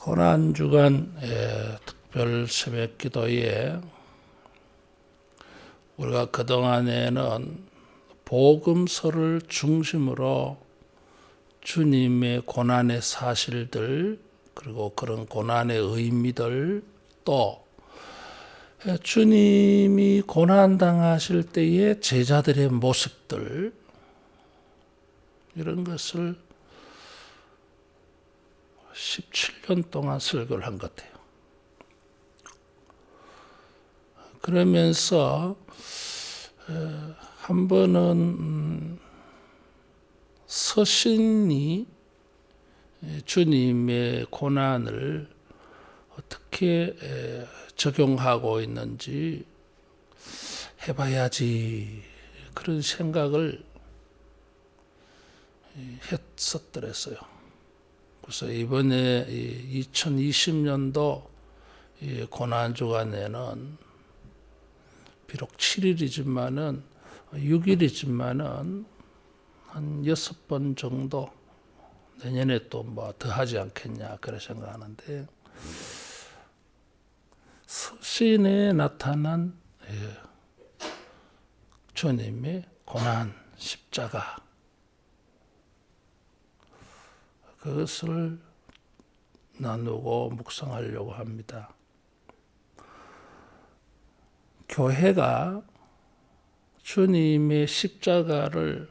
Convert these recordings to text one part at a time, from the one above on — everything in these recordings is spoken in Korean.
고난주간 특별 새벽기도에 우리가 그동안에는 복음서를 중심으로 주님의 고난의 사실들, 그리고 그런 고난의 의미들, 또 주님이 고난당하실 때의 제자들의 모습들, 이런 것을 17년 동안 설교를 한 것 같아요. 그러면서 한 번은 서신이 주님의 고난을 어떻게 적용하고 있는지 해봐야지, 그런 생각을 했었더랬어요. 그래서 이번에 2020년도 고난주간에는 비록 7일이지만은 6일이지만은 한 6번 정도, 내년에 또 뭐 더 하지 않겠냐 그런 생각하는데, 서신에 나타난 주님의 고난, 십자가, 그것을 나누고 묵상하려고 합니다. 교회가 주님의 십자가를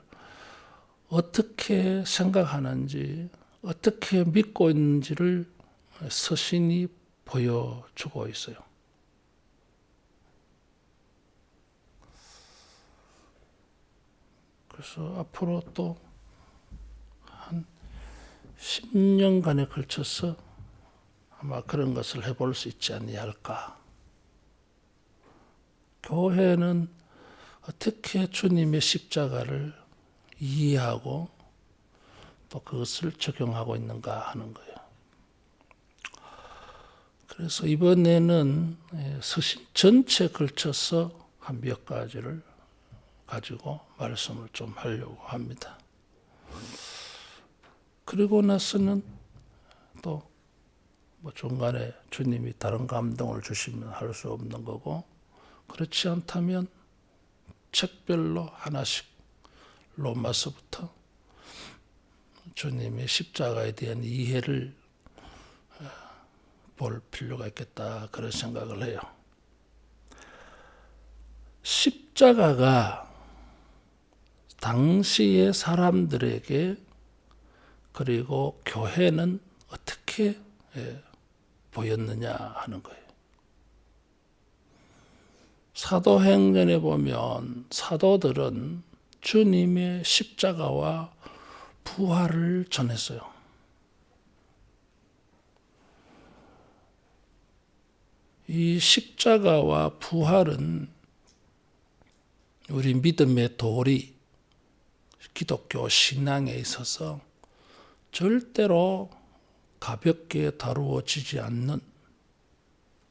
어떻게 생각하는지, 어떻게 믿고 있는지를 서신이 보여주고 있어요. 그래서 앞으로 또 한 10년간에 걸쳐서 아마 그런 것을 해볼 수 있지 않냐 할까. 교회는 어떻게 주님의 십자가를 이해하고 또 그것을 적용하고 있는가 하는 거예요. 그래서 이번에는 서신 전체에 걸쳐서 한 몇 가지를 가지고 말씀을 좀 하려고 합니다. 그리고 나서는 또 뭐 중간에 주님이 다른 감동을 주시면 할 수 없는 거고, 그렇지 않다면 책별로 하나씩 로마서부터 주님의 십자가에 대한 이해를 볼 필요가 있겠다, 그런 생각을 해요. 십자가가 당시의 사람들에게, 그리고 교회는 어떻게 보였느냐 하는 거예요. 사도행전에 보면 사도들은 주님의 십자가와 부활을 전했어요. 이 십자가와 부활은 우리 믿음의 도리, 기독교 신앙에 있어서 절대로 가볍게 다루어지지 않는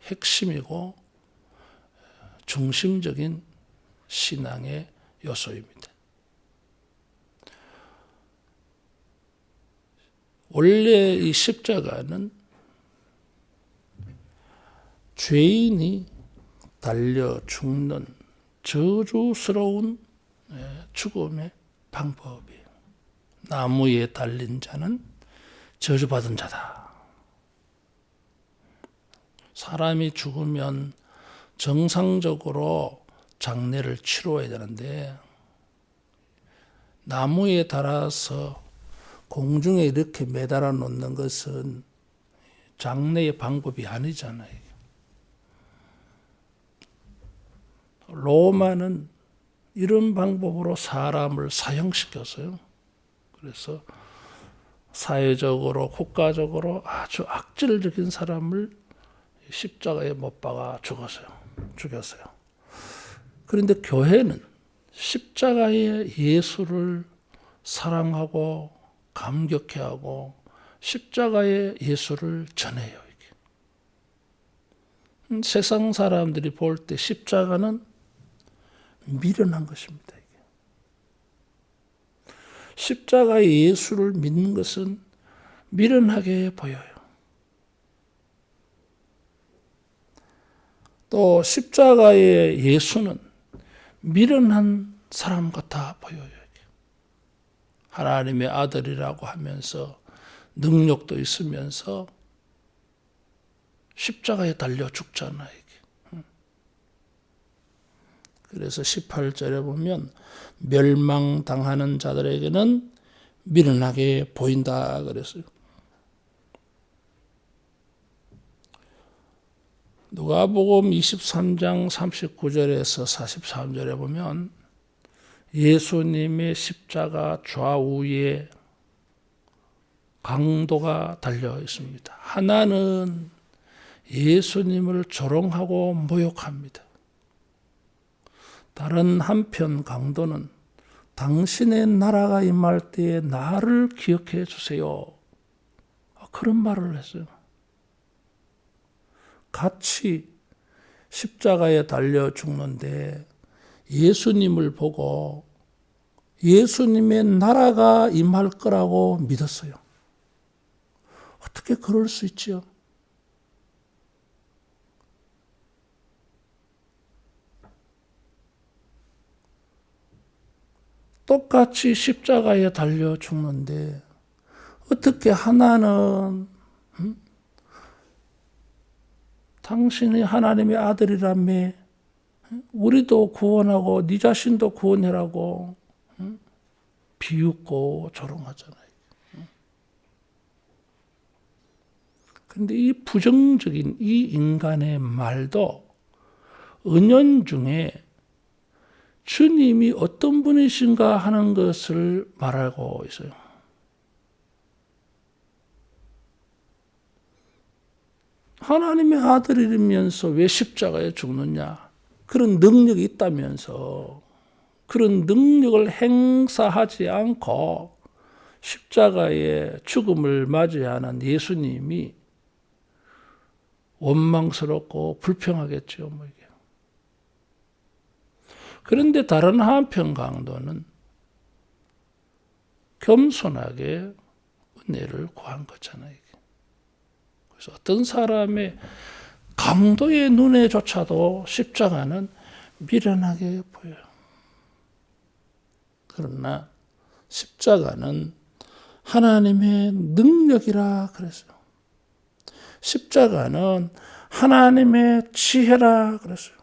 핵심이고 중심적인 신앙의 요소입니다. 원래 이 십자가는 죄인이 달려 죽는 저주스러운 죽음의 방법이에요. 나무에 달린 자는 저주받은 자다. 사람이 죽으면 정상적으로 장례를 치러야 되는데, 나무에 달아서 공중에 이렇게 매달아 놓는 것은 장례의 방법이 아니잖아요. 로마는 이런 방법으로 사람을 사형시켰어요. 그래서 사회적으로, 국가적으로 아주 악질적인 사람을 십자가에 못 박아 죽였어요. 그런데 교회는 십자가의 예수를 사랑하고 감격해하고 십자가의 예수를 전해요. 세상 사람들이 볼 때 십자가는 미련한 것입니다. 십자가의 예수를 믿는 것은 미련하게 보여요. 또 십자가의 예수는 미련한 사람 같아 보여요. 하나님의 아들이라고 하면서 능력도 있으면서 십자가에 달려 죽잖아. 이게. 그래서 18절에 보면 멸망당하는 자들에게는 미련하게 보인다 그랬어요. 누가복음 23장 39절에서 43절에 보면 예수님의 십자가 좌우에 강도가 달려 있습니다. 하나는 예수님을 조롱하고 모욕합니다. 다른 한편 강도는 당신의 나라가 임할 때에 나를 기억해 주세요. 그런 말을 했어요. 같이 십자가에 달려 죽는데 예수님을 보고 예수님의 나라가 임할 거라고 믿었어요. 어떻게 그럴 수 있지요? 똑같이 십자가에 달려 죽는데 어떻게 하나는 당신이 하나님의 아들이라며 우리도 구원하고 네 자신도 구원해라고 비웃고 조롱하잖아요. 그런데 이 부정적인 이 인간의 말도 은연중에 주님이 어떤 분이신가 하는 것을 말하고 있어요. 하나님의 아들이면서 왜 십자가에 죽느냐? 그런 능력이 있다면서 그런 능력을 행사하지 않고 십자가의 죽음을 맞이하는 예수님이 원망스럽고 불평하겠죠. 뭐 이게. 그런데 다른 한편 강도는 겸손하게 은혜를 구한 거잖아요. 그래서 어떤 사람의 강도의 눈에조차도 십자가는 미련하게 보여요. 그러나 십자가는 하나님의 능력이라 그랬어요. 십자가는 하나님의 지혜라 그랬어요.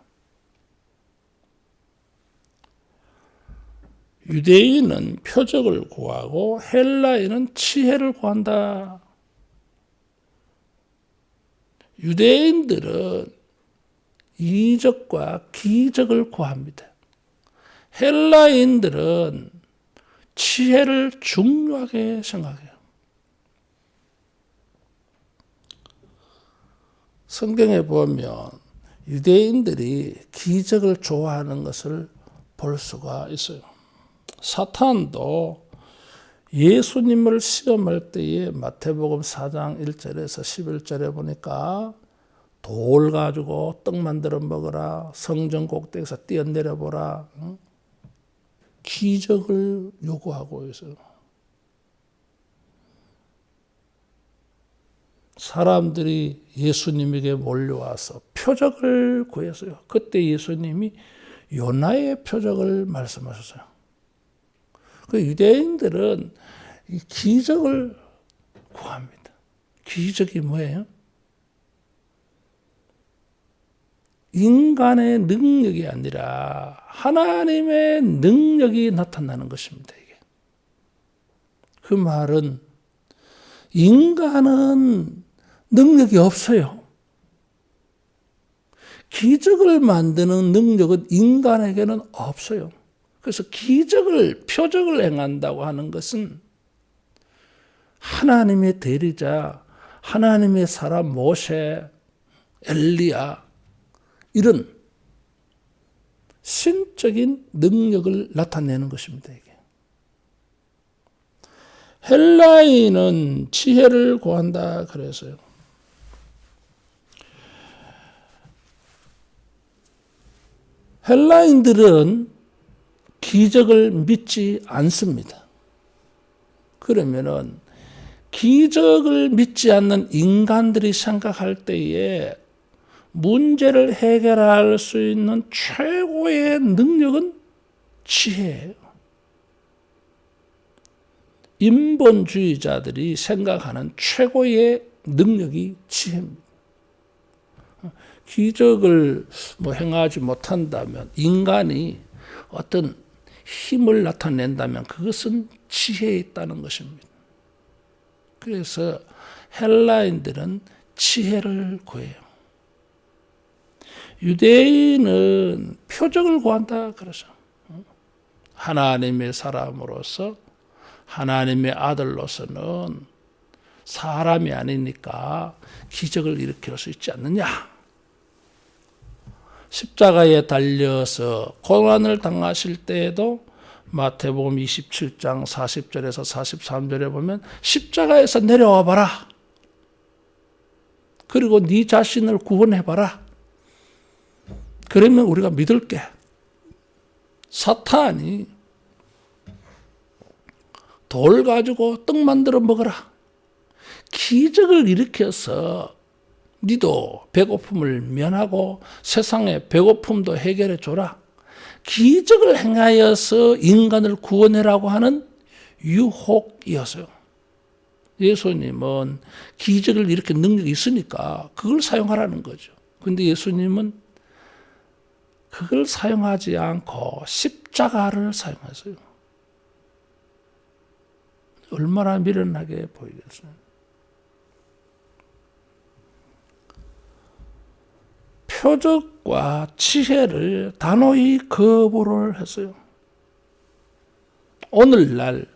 유대인은 표적을 구하고 헬라인은 지혜를 구한다. 유대인들은 이적과 기적을 구합니다. 헬라인들은 지혜를 중요하게 생각해요. 성경에 보면 유대인들이 기적을 좋아하는 것을 볼 수가 있어요. 사탄도 예수님을 시험할 때에 마태복음 4장 1절에서 11절에 보니까 돌 가지고 떡 만들어 먹어라. 성전 꼭대기에서 뛰어내려 보라. 기적을 요구하고 있어요. 사람들이 예수님에게 몰려와서 표적을 구했어요. 그때 예수님이 요나의 표적을 말씀하셨어요. 그 유대인들은 이 기적을 구합니다. 기적이 뭐예요? 인간의 능력이 아니라 하나님의 능력이 나타나는 것입니다. 이게. 그 말은 인간은 능력이 없어요. 기적을 만드는 능력은 인간에게는 없어요. 그래서 기적을, 표적을 행한다고 하는 것은 하나님의 대리자, 하나님의 사람 모세, 엘리야 이런 신적인 능력을 나타내는 것입니다. 이게. 헬라인은 지혜를 구한다 그래서요. 헬라인들은 기적을 믿지 않습니다. 그러면은 기적을 믿지 않는 인간들이 생각할 때에 문제를 해결할 수 있는 최고의 능력은 지혜예요. 인본주의자들이 생각하는 최고의 능력이 지혜입니다. 기적을 행하지 못한다면, 인간이 어떤 힘을 나타낸다면 그것은 지혜에 있다는 것입니다. 그래서 헬라인들은 지혜를 구해요. 유대인은 표적을 구한다 그러죠. 하나님의 사람으로서, 하나님의 아들로서는 사람이 아니니까 기적을 일으킬 수 있지 않느냐. 십자가에 달려서 고난을 당하실 때에도 마태복음 27장 40절에서 43절에 보면 십자가에서 내려와 봐라. 그리고 네 자신을 구원해 봐라. 그러면 우리가 믿을게. 사탄이 돌 가지고 떡 만들어 먹어라. 기적을 일으켜서 니도 배고픔을 면하고 세상의 배고픔도 해결해 줘라. 기적을 행하여서 인간을 구원해라고 하는 유혹이었어요. 예수님은 기적을 이렇게 능력이 있으니까 그걸 사용하라는 거죠. 그런데 예수님은 그걸 사용하지 않고 십자가를 사용하세요. 얼마나 미련하게 보이겠어요. 표적과 지혜를 단호히 거부를 했어요. 오늘날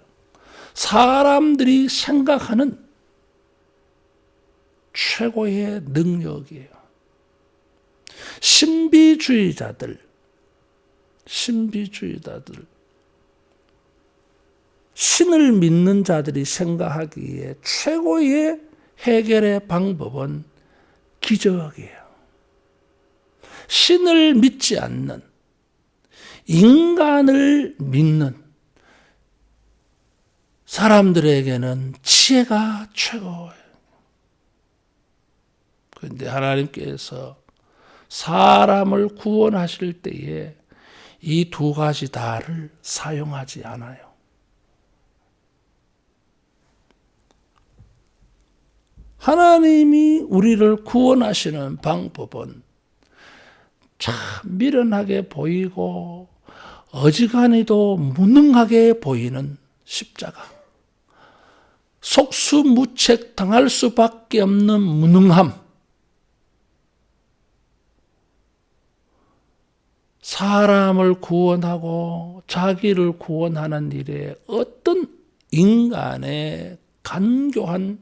사람들이 생각하는 최고의 능력이에요. 신비주의자들, 신을 믿는 자들이 생각하기에 최고의 해결의 방법은 기적이에요. 신을 믿지 않는, 인간을 믿는 사람들에게는 지혜가 최고예요. 그런데 하나님께서 사람을 구원하실 때에 이 두 가지 다를 사용하지 않아요. 하나님이 우리를 구원하시는 방법은 참 미련하게 보이고 어지간히도 무능하게 보이는 십자가. 속수무책 당할 수밖에 없는 무능함. 사람을 구원하고 자기를 구원하는 일에 어떤 인간의 간교한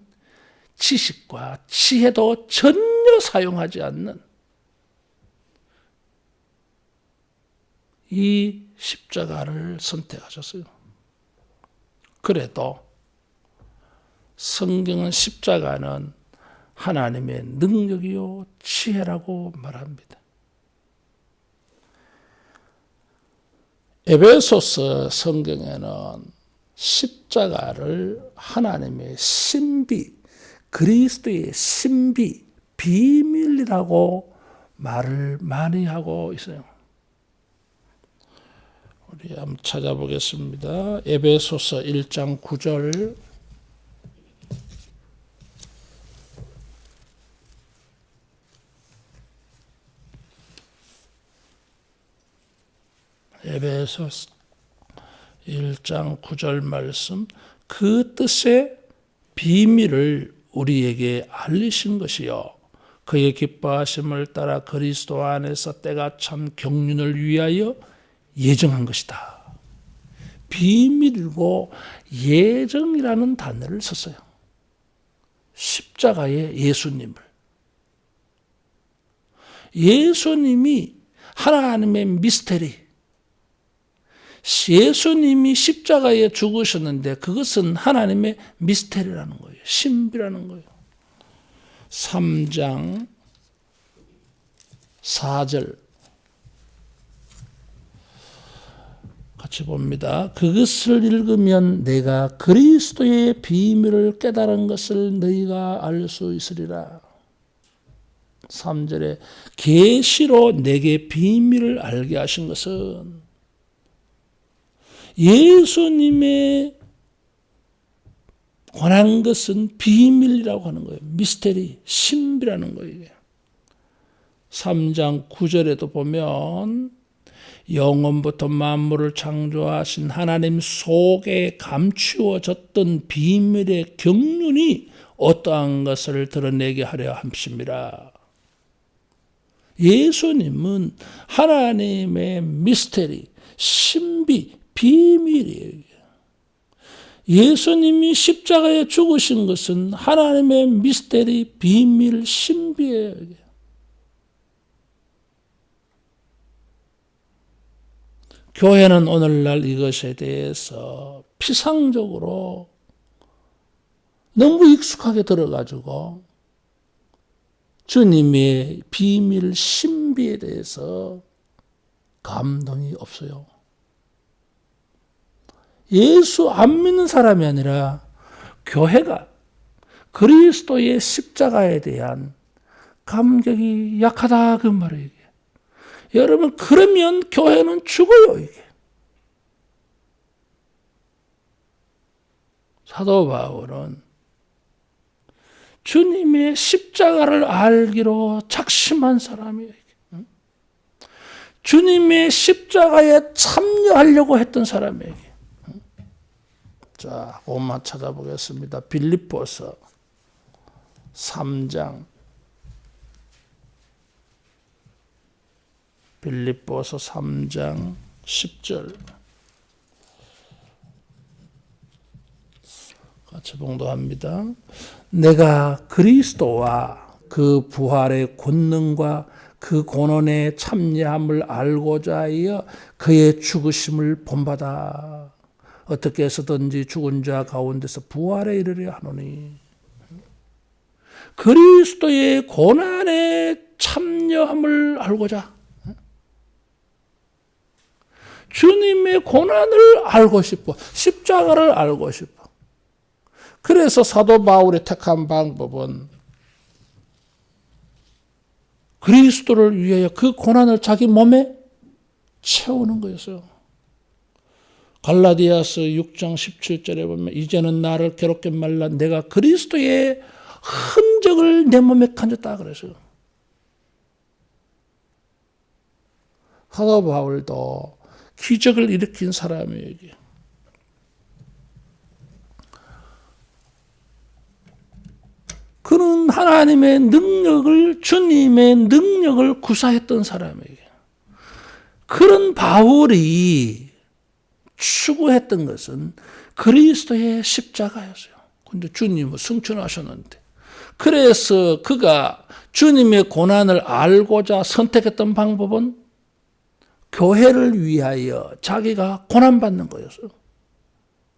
지식과 지혜도 전혀 사용하지 않는 이 십자가를 선택하셨어요. 그래도 성경은 십자가는 하나님의 능력이요 지혜라고 말합니다. 에베소서 성경에는 십자가를 하나님의 신비, 그리스도의 신비, 비밀이라고 말을 많이 하고 있어요. 우리 한번 찾아보겠습니다. 에베소서 1장 9절. 에베소서 1장 9절 말씀. 그 뜻의 비밀을 우리에게 알리신 것이요 그의 기뻐하심을 따라 그리스도 안에서 때가 참 경륜을 위하여 예정한 것이다. 비밀이고 예정이라는 단어를 썼어요. 십자가의 예수님을. 예수님이 하나님의 미스테리, 예수님이 십자가에 죽으셨는데 그것은 하나님의 미스테리라는 거예요. 신비라는 거예요. 3장 4절 같이 봅니다. 그것을 읽으면 내가 그리스도의 비밀을 깨달은 것을 너희가 알 수 있으리라. 3절에 계시로 내게 비밀을 알게 하신 것은 예수님의 관한 것은 비밀이라고 하는 거예요. 미스테리, 신비라는 거예요. 3장 9절에도 보면 영원부터 만물을 창조하신 하나님 속에 감추어졌던 비밀의 경륜이 어떠한 것을 드러내게 하려 함심이라. 예수님은 하나님의 미스테리, 신비, 비밀이에요. 예수님이 십자가에 죽으신 것은 하나님의 미스테리, 비밀, 신비예요. 교회는 오늘날 이것에 대해서 피상적으로 너무 익숙하게 들어가지고 주님의 비밀, 신비에 대해서 감동이 없어요. 예수 안 믿는 사람이 아니라 교회가 그리스도의 십자가에 대한 감격이 약하다 그 말이에요. 여러분, 그러면 교회는 죽어요, 이게. 사도 바울은 주님의 십자가를 알기로 작심한 사람이에요. 주님의 십자가에 참여하려고 했던 사람에게. 자, 그것만 찾아보겠습니다. 빌립보서 3장. 빌립보서 3장 10절. 같이 봉독합니다. 내가 그리스도와 그 부활의 권능과 그 고난에 참여함을 알고자 하여 그의 죽으심을 본받아 어떻게 해서든지 죽은 자 가운데서 부활에 이르려 하노니. 그리스도의 고난에 참여함을 알고자. 주님의 고난을 알고 싶어. 십자가를 알고 싶어. 그래서 사도 바울이 택한 방법은 그리스도를 위하여 그 고난을 자기 몸에 채우는 거였어요. 갈라디아서 6장 17절에 보면 이제는 나를 괴롭게 말라 내가 그리스도의 흔적을 내 몸에 간졌다 그랬어요. 사도 바울도 기적을 일으킨 사람에게 그는 하나님의 능력을, 주님의 능력을 구사했던 사람에게 그런 바울이 추구했던 것은 그리스도의 십자가였어요. 근데 주님은 승천하셨는데 그래서 그가 주님의 고난을 알고자 선택했던 방법은 교회를 위하여 자기가 고난받는 거였어요.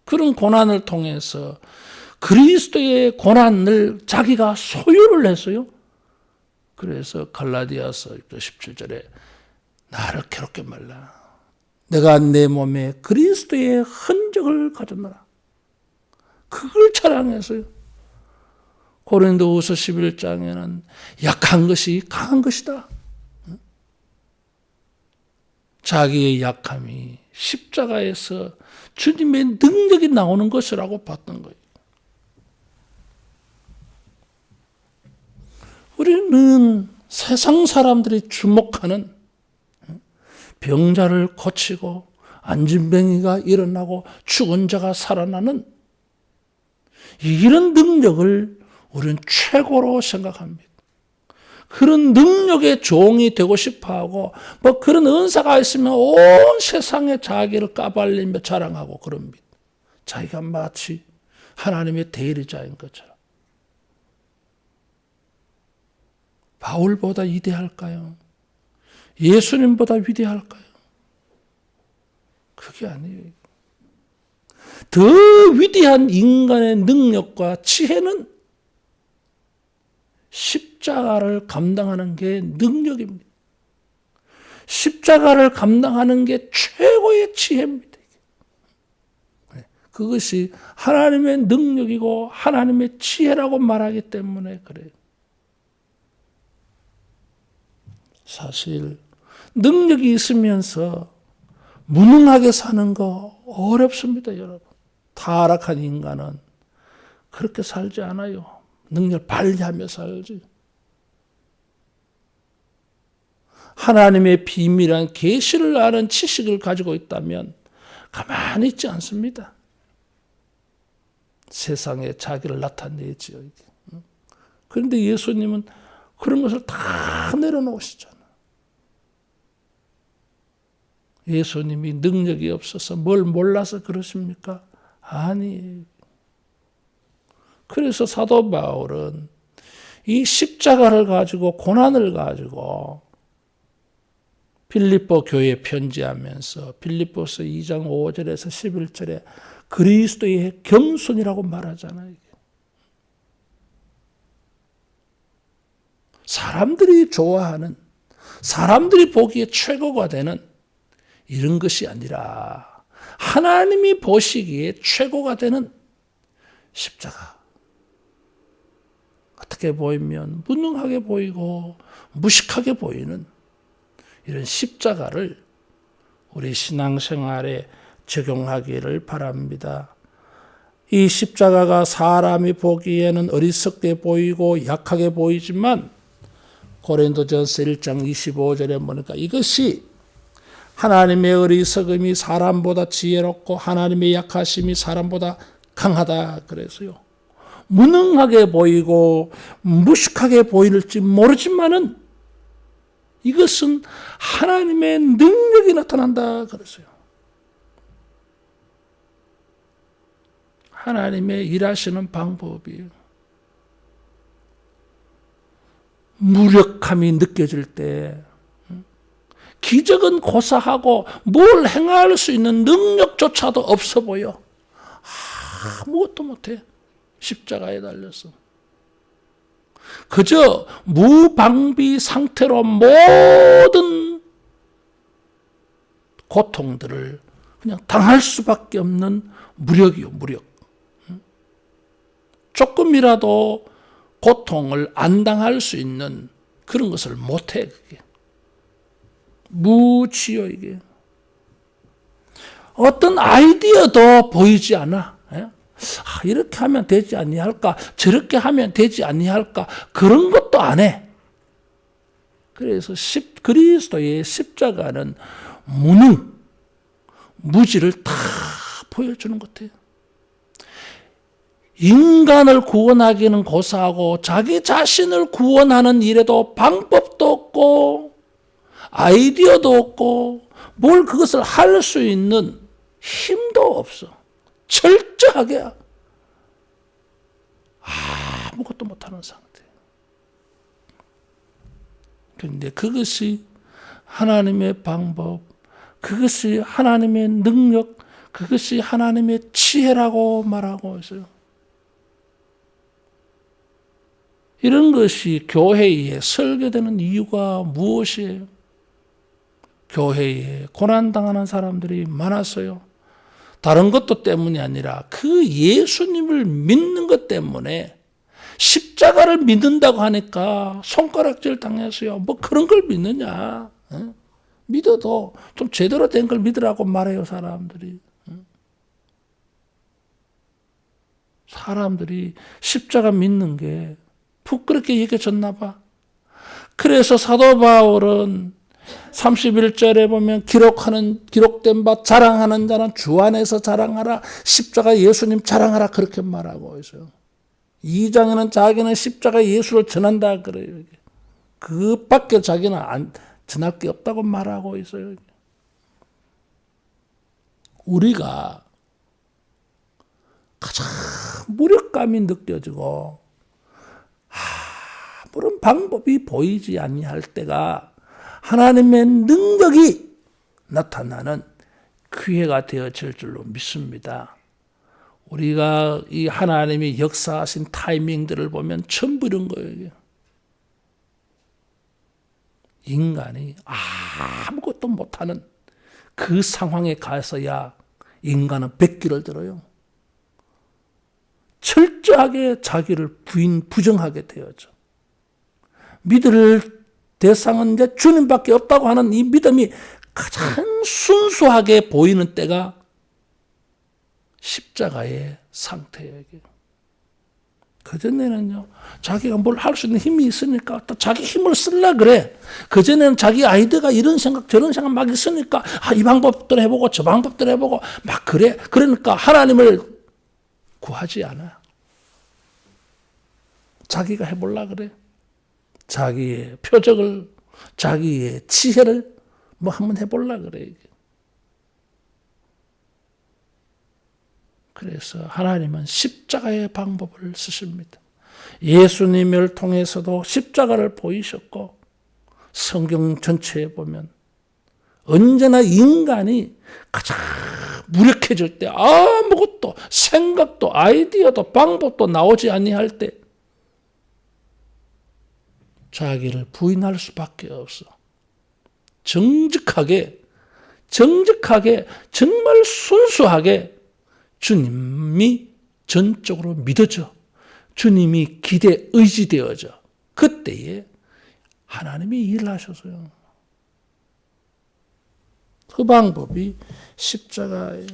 그런 고난을 통해서 그리스도의 고난을 자기가 소유를 했어요. 그래서 갈라디아서 17절에 나를 괴롭게 말라. 내가 내 몸에 그리스도의 흔적을 가졌노라. 그걸 자랑했어요. 고린도후서 11장에는 약한 것이 강한 것이다. 자기의 약함이 십자가에서 주님의 능력이 나오는 것이라고 봤던 거예요. 우리는 세상 사람들이 주목하는 병자를 고치고 안진뱅이가 일어나고 죽은 자가 살아나는 이런 능력을 우리는 최고로 생각합니다. 그런 능력의 종이 되고 싶어하고 뭐 그런 은사가 있으면 온 세상에 자기를 까발리며 자랑하고 그럽니다. 자기가 마치 하나님의 대리자인 것처럼. 바울보다 위대할까요? 예수님보다 위대할까요? 그게 아니에요. 더 위대한 인간의 능력과 지혜는 십자가를 감당하는 게 능력입니다. 십자가를 감당하는 게 최고의 지혜입니다. 그것이 하나님의 능력이고 하나님의 지혜라고 말하기 때문에 그래요. 사실 능력이 있으면서 무능하게 사는 거 어렵습니다, 여러분. 타락한 인간은 그렇게 살지 않아요. 능력을 발휘하며 살지. 하나님의 비밀한 계시를 아는 지식을 가지고 있다면 가만히 있지 않습니다. 세상에 자기를 나타내지요. 그런데 예수님은 그런 것을 다 내려놓으시잖아요. 예수님이 능력이 없어서 뭘 몰라서 그러십니까? 아니. 그래서 사도 바울은 이 십자가를 가지고 고난을 가지고 빌립보 교회에 편지하면서 빌립보서 2장 5절에서 11절에 그리스도의 겸손이라고 말하잖아요. 사람들이 좋아하는, 사람들이 보기에 최고가 되는 이런 것이 아니라 하나님이 보시기에 최고가 되는 십자가. 어떻게 보이면 무능하게 보이고 무식하게 보이는 이런 십자가를 우리 신앙생활에 적용하기를 바랍니다. 이 십자가가 사람이 보기에는 어리석게 보이고 약하게 보이지만 고린도전서 1장 25절에 보니까 이것이 하나님의 어리석음이 사람보다 지혜롭고 하나님의 약하심이 사람보다 강하다 그래서요. 무능하게 보이고 무식하게 보일지 모르지만은 이것은 하나님의 능력이 나타난다 그랬어요. 하나님의 일하시는 방법이에요. 무력함이 느껴질 때 기적은 고사하고 뭘 행할 수 있는 능력조차도 없어 보여. 아무것도 못해. 십자가에 달려서. 그저 무방비 상태로 모든 고통들을 그냥 당할 수밖에 없는 무력이요, 무력. 조금이라도 고통을 안 당할 수 있는 그런 것을 못해, 그게. 무지요, 이게. 어떤 아이디어도 보이지 않아. 이렇게 하면 되지 아니할까? 저렇게 하면 되지 아니할까? 그런 것도 안 해. 그래서 그리스도의 십자가는 무능, 무지를 다 보여주는 것 같아요. 인간을 구원하기는 고사하고 자기 자신을 구원하는 일에도 방법도 없고 아이디어도 없고 뭘 그것을 할 수 있는 힘도 없어. 철저하게 아무것도 못하는 상태. 그런데 그것이 하나님의 방법, 그것이 하나님의 능력, 그것이 하나님의 지혜라고 말하고 있어요. 이런 것이 교회에 설계되는 이유가 무엇이에요? 교회에 고난당하는 사람들이 많았어요. 다른 것도 때문이 아니라 그 예수님을 믿는 것 때문에 십자가를 믿는다고 하니까 손가락질 당했어요. 뭐 그런 걸 믿느냐. 믿어도 좀 제대로 된 걸 믿으라고 말해요, 사람들이. 사람들이 십자가 믿는 게 부끄럽게 여겨졌나 봐. 그래서 사도 바울은 31절에 보면 기록된 바 자랑하는 자는 주 안에서 자랑하라. 십자가 예수님 자랑하라. 그렇게 말하고 있어요. 2장에는 자기는 십자가 예수를 전한다 그래요. 그 밖에 자기는 전할 게 없다고 말하고 있어요. 우리가 가장 무력감이 느껴지고 아무런 방법이 보이지 아니할 때가 하나님의 능력이 나타나는 기회가 되어질 줄로 믿습니다. 우리가 이 하나님이 역사하신 타이밍들을 보면 전부 이런 거예요. 인간이 아무것도 못하는 그 상황에 가서야 인간은 백기를 들어요. 철저하게 자기를 부정하게 되어져. 믿을 대상은 이제 주님밖에 없다고 하는 이 믿음이 가장 순수하게 보이는 때가 십자가의 상태예요. 그전에는요, 자기가 뭘 할 수 있는 힘이 있으니까 또 자기 힘을 쓰려고 그래. 그전에는 자기 아이디어가 이런 생각 저런 생각 막 있으니까 이 방법대로 해보고 저 방법대로 해보고 막 그래. 그러니까 하나님을 구하지 않아. 자기가 해보려고 그래. 자기의 표적을, 자기의 지혜를 뭐 한번 해보려고 그래. 그래서 하나님은 십자가의 방법을 쓰십니다. 예수님을 통해서도 십자가를 보이셨고, 성경 전체에 보면 언제나 인간이 가장 무력해질 때, 아무것도 생각도 아이디어도 방법도 나오지 아니할 때 자기를 부인할 수밖에 없어. 정직하게 정말 순수하게 주님이 전적으로 믿어져. 주님이 기대 의지되어져. 그때에 하나님이 일하셔서요. 그 방법이 십자가예요.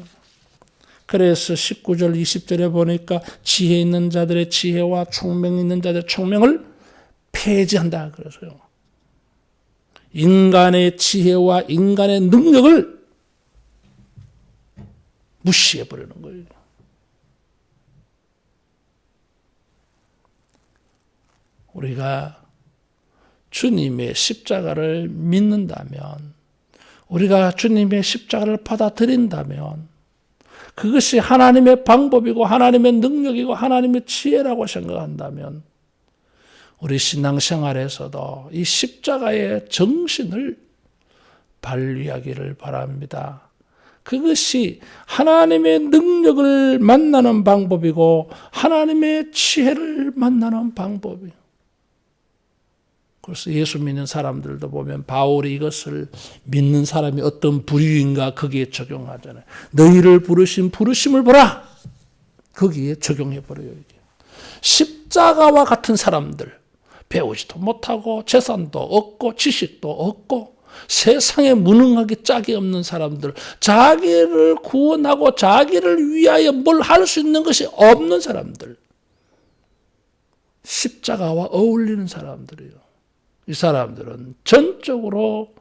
그래서 19절 20절에 보니까 지혜 있는 자들의 지혜와 총명 있는 자들의 총명을 폐지한다 그래서요. 인간의 지혜와 인간의 능력을 무시해버리는 거예요. 우리가 주님의 십자가를 믿는다면, 우리가 주님의 십자가를 받아들인다면 그것이 하나님의 방법이고 하나님의 능력이고 하나님의 지혜라고 생각한다면 우리 신앙생활에서도 이 십자가의 정신을 발휘하기를 바랍니다. 그것이 하나님의 능력을 만나는 방법이고 하나님의 지혜를 만나는 방법이에요. 그래서 예수 믿는 사람들도 보면 바울이 이것을 믿는 사람이 어떤 부류인가 거기에 적용하잖아요. 너희를 부르신 부르심을 보라. 거기에 적용해버려요. 이게. 십자가와 같은 사람들, 배우지도 못하고 재산도 없고 지식도 없고 세상에 무능하기 짝이 없는 사람들, 자기를 구원하고 자기를 위하여 뭘 할 수 있는 것이 없는 사람들, 십자가와 어울리는 사람들이에요. 이 사람들은 전적으로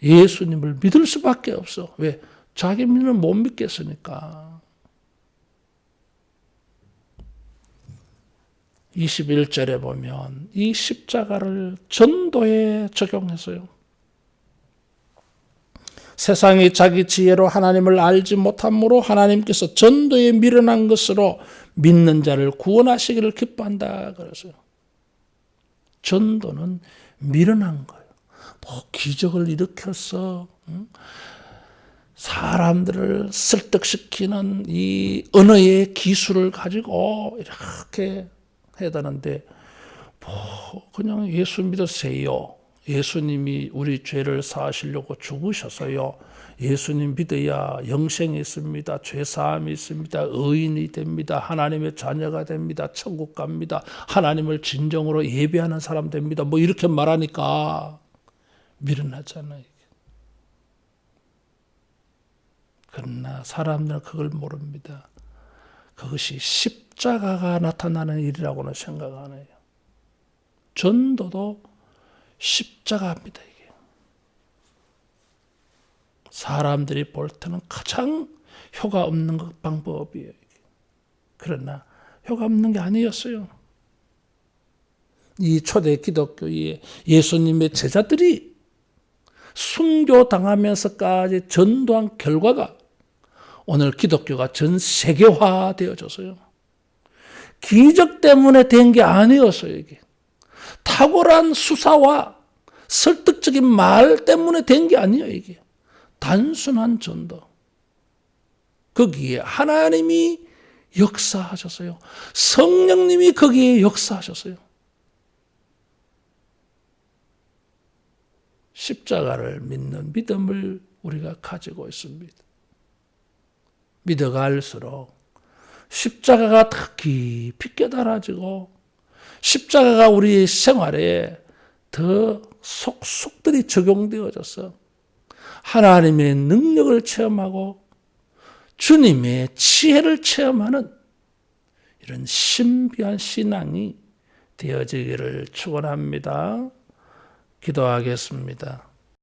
예수님을 믿을 수밖에 없어. 왜? 자기 믿으면 못 믿겠으니까. 21절에 보면 이 십자가를 전도에 적용해서요. 세상이 자기 지혜로 하나님을 알지 못함으로 하나님께서 전도에 미련한 것으로 믿는 자를 구원하시기를 기뻐한다 그래서요. 전도는 미련한 거예요. 뭐 기적을 일으켜서 사람들을 설득시키는 이 언어의 기술을 가지고 이렇게 해야 되는데 뭐 그냥 예수 믿으세요. 예수님이 우리 죄를 사하시려고 죽으셔서요. 예수님 믿어야 영생이 있습니다. 죄사함이 있습니다. 의인이 됩니다. 하나님의 자녀가 됩니다. 천국 갑니다. 하나님을 진정으로 예배하는 사람 됩니다. 뭐 이렇게 말하니까 미련하잖아요. 그러나 사람들은 그걸 모릅니다. 그것이 십자가가 나타나는 일이라고는 생각 안 해요. 전도도 십자가입니다. 이게 사람들이 볼 때는 가장 효과 없는 방법이에요. 이게. 그러나 효과 없는 게 아니었어요. 이 초대 기독교의 예수님의 제자들이 순교당하면서까지 전도한 결과가 오늘 기독교가 전 세계화 되어졌어요. 기적 때문에 된 게 아니었어요. 이게. 탁월한 수사와 설득적인 말 때문에 된 게 아니에요. 이게 단순한 전도. 거기에 하나님이 역사하셨어요. 성령님이 거기에 역사하셨어요. 십자가를 믿는 믿음을 우리가 가지고 있습니다. 믿어갈수록 십자가가 더 깊이 깨달아지고 십자가가 우리 생활에 더 속속들이 적용되어져서 하나님의 능력을 체험하고 주님의 지혜를 체험하는 이런 신비한 신앙이 되어지기를 축원합니다. 기도하겠습니다.